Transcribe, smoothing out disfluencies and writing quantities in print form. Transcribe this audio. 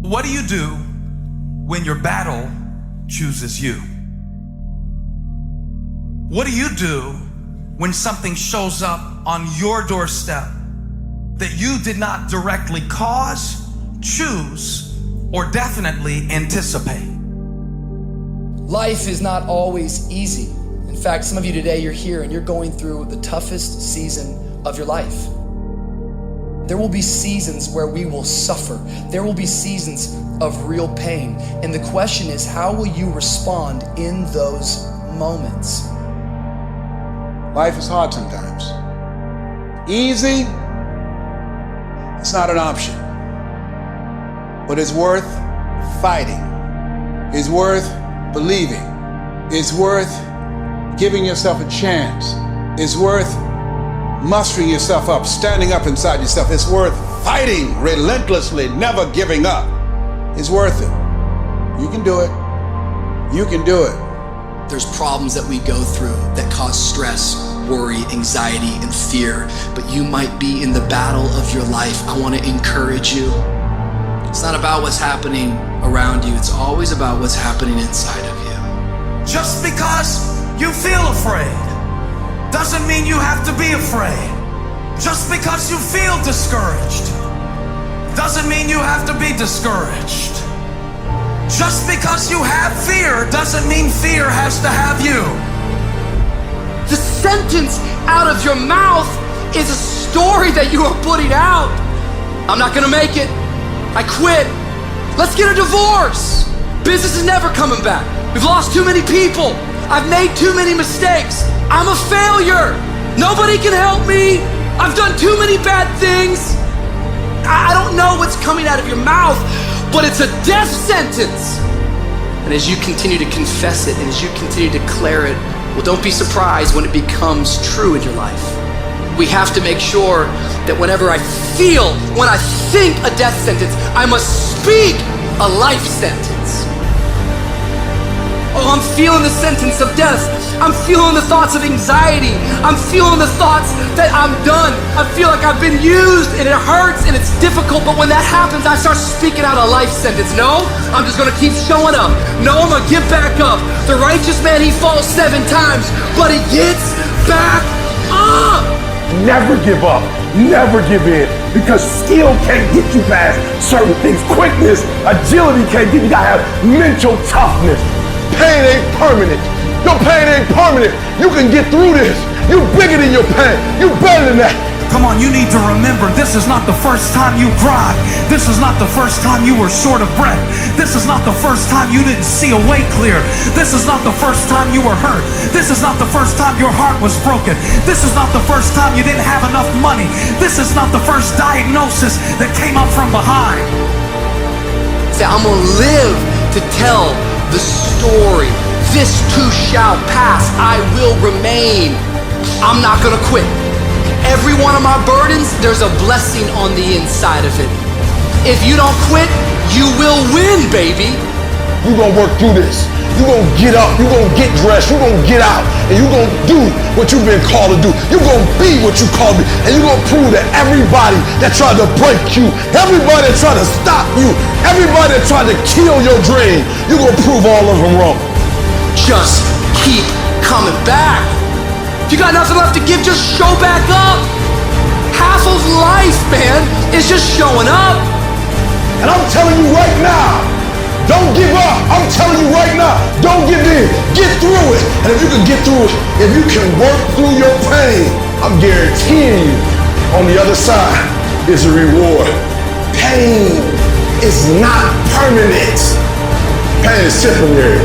What do you do when your battle chooses you? What do you do when something shows up on your doorstep that you did not directly cause, choose, or definitely anticipate? Life is not always easy. In fact, some of you today, you're here and you're going through the toughest season of your life. There will be seasons where we will suffer. There will be seasons of real pain. And the question is, how will you respond in those moments? Life is hard sometimes. Easy, it's not an option. But it's worth fighting. It's worth believing. It's worth giving yourself a chance. It's worth mustering yourself up, standing up inside yourself. It's worth fighting relentlessly, never giving up. It's worth it. You can do it. You can do it. There's problems that we go through that cause stress, worry, anxiety, and fear, but you might be in the battle of your life. I want to encourage you. It's not about what's happening around you. It's always about what's happening inside of you. Just because you feel afraid doesn't mean you have to be afraid. Just because you feel discouraged doesn't mean you have to be discouraged. Just because you have fear doesn't mean fear has to have you. The sentence out of your mouth is a story that you are putting out. I'm not gonna make it. I quit. Let's get a divorce. Business is never coming back. We've lost too many people. I've made too many mistakes. I'm a failure. Nobody can help me. I've done too many bad things. I don't know what's coming out of your mouth, but it's a death sentence. And as you continue to confess it and as you continue to declare it, well, don't be surprised when it becomes true in your life. We have to make sure that whenever I think a death sentence, I must speak a life sentence. Oh, I'm feeling the sentence of death. I'm feeling the thoughts of anxiety. I'm feeling the thoughts that I'm done. I feel like I've been used and it hurts and it's difficult, but when that happens, I start speaking out a life sentence. No, I'm just gonna keep showing up. No, I'm gonna get back up. The righteous man, he falls 7 times, but he gets back up. Never give up, never give in, because skill can't get you past certain things. Quickness, agility can't get you. You gotta have mental toughness. Pain ain't permanent. Your pain ain't permanent. You can get through this. You're bigger than your pain. You're better than that. Come on, you need to remember, this is not the first time you cried. This is not the first time you were short of breath. This is not the first time you didn't see a way clear. This is not the first time you were hurt. This is not the first time your heart was broken. This is not the first time you didn't have enough money. This is not the first diagnosis that came up from behind. Say, I'm gonna live to tell the story. This too shall pass. I will remain. I'm not gonna quit. Every one of my burdens, there's a blessing on the inside of it. If you don't quit, you will win, baby. You're gonna work through this. You're gonna get up, you're gonna get dressed, you're gonna get out, and you're gonna do what you've been called to do. You're gonna be what you called to be, and you're gonna prove that everybody that tried to break you, everybody that tried to stop you, everybody that tried to kill your dream, you're gonna prove all of them wrong. Just keep coming back. If you got nothing left to give, just show back up. Half of life, man, is just showing up. And I'm telling you right now, don't give up. I'm telling you right now, don't give in. Get through it. And if you can get through it, if you can work through your pain, I'm guaranteeing you, on the other side is a reward. Pain is not permanent. Pain is temporary.